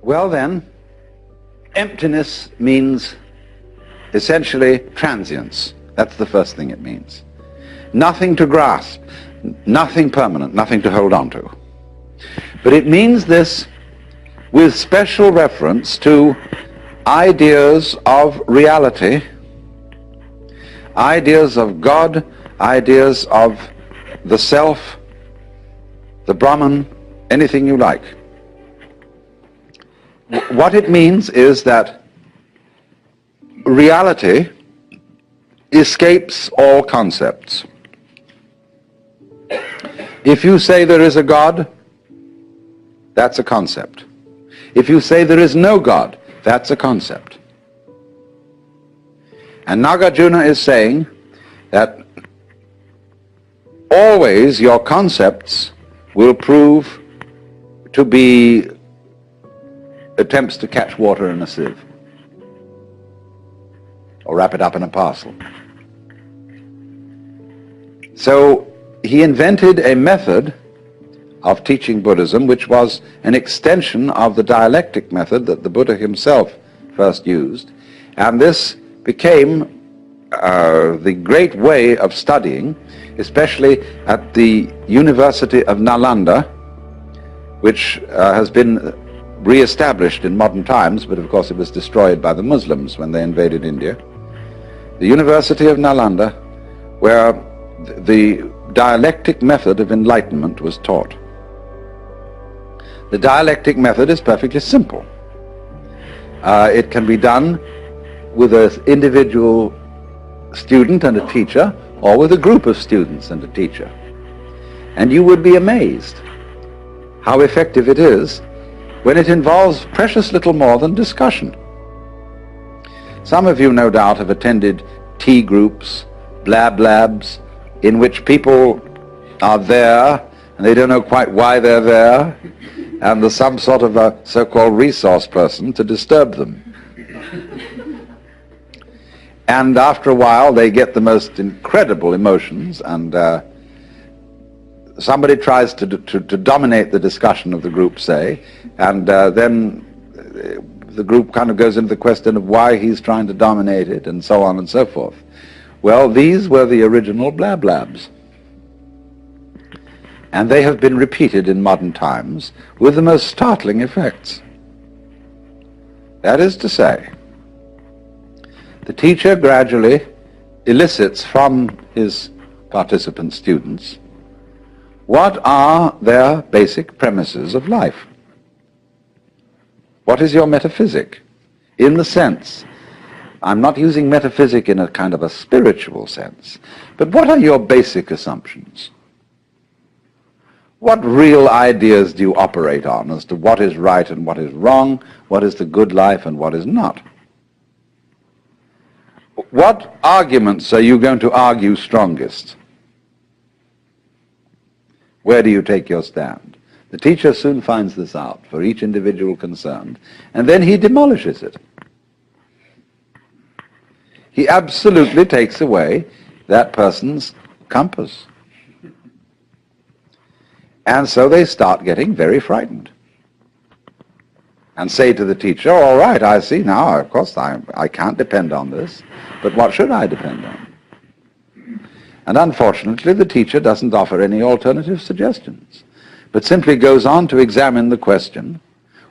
Well then, emptiness means essentially transience. That's the first thing it means. Nothing to grasp, nothing permanent, nothing to hold on to. But it means this with special reference to ideas of reality, ideas of God, ideas of the self, the Brahman, anything you like. What it means is that reality escapes all concepts. If you say there is a God, that's a concept. If you say there is no God, that's a concept. And Nagarjuna is saying that always your concepts will prove to be attempts to catch water in a sieve or wrap it up in a parcel. So he invented a method of teaching Buddhism which was an extension of the dialectic method that the Buddha himself first used, and this became the great way of studying, especially at the University of Nalanda, which has been re-established in modern times, but of course it was destroyed by the Muslims when they invaded India. The University of Nalanda, where the dialectic method of enlightenment was taught. The dialectic method is perfectly simple. It can be done with an individual student and a teacher, or with a group of students and a teacher. And you would be amazed how effective it is when it involves precious little more than discussion. Some of you, no doubt, have attended tea groups, blab labs, in which people are there and they don't know quite why they're there, and there's some sort of a so-called resource person to disturb them. And after a while they get the most incredible emotions, and somebody tries to dominate the discussion of the group, say, and then the group kind of goes into the question of why he's trying to dominate it, and so on and so forth. Well, these were the original blab labs. And they have been repeated in modern times with the most startling effects. That is to say, the teacher gradually elicits from his participant students what are their basic premises of life. What is your metaphysic? In the sense, I'm not using metaphysic in a kind of a spiritual sense, but what are your basic assumptions? What real ideas do you operate on as to what is right and what is wrong, what is the good life and what is not? What arguments are you going to argue strongest? Where do you take your stand? The teacher soon finds this out for each individual concerned, and then he demolishes it. He absolutely takes away that person's compass. And so they start getting very frightened and say to the teacher, all right, I see now, of course I can't depend on this, but what should I depend on? And unfortunately, the teacher doesn't offer any alternative suggestions, but simply goes on to examine the question,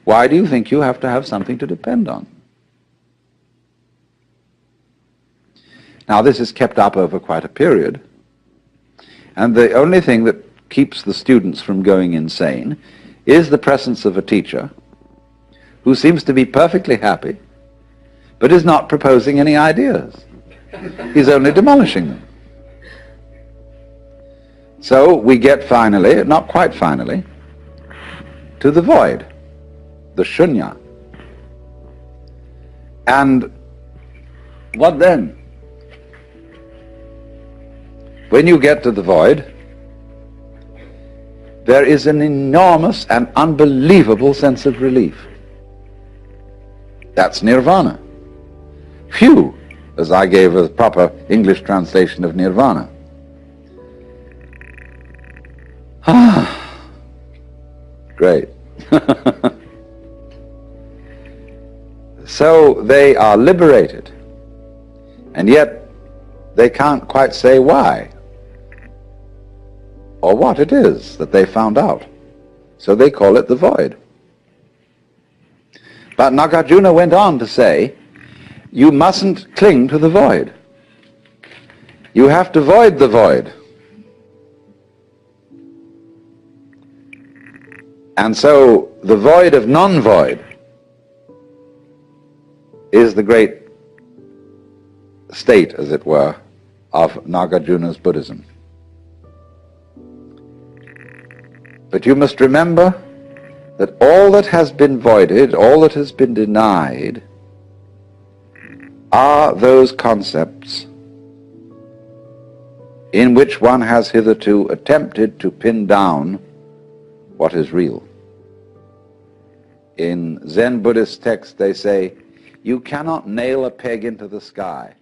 why do you think you have to have something to depend on? Now, this is kept up over quite a period, and the only thing that keeps the students from going insane is the presence of a teacher who seems to be perfectly happy, but is not proposing any ideas. He's only demolishing them. So we get finally, not quite finally, to the void, the shunya. And what then? When you get to the void, there is an enormous and unbelievable sense of relief. That's nirvana. Phew, as I gave a proper English translation of nirvana. Ah, great. So they are liberated, and yet they can't quite say why or what it is that they found out. So they call it the void. But Nagarjuna went on to say, you mustn't cling to the void. You have to void the void. And so the void of non-void is the great state, as it were, of Nagarjuna's Buddhism. But you must remember that all that has been voided, all that has been denied, are those concepts in which one has hitherto attempted to pin down what is real. In Zen Buddhist texts they say, you cannot nail a peg into the sky.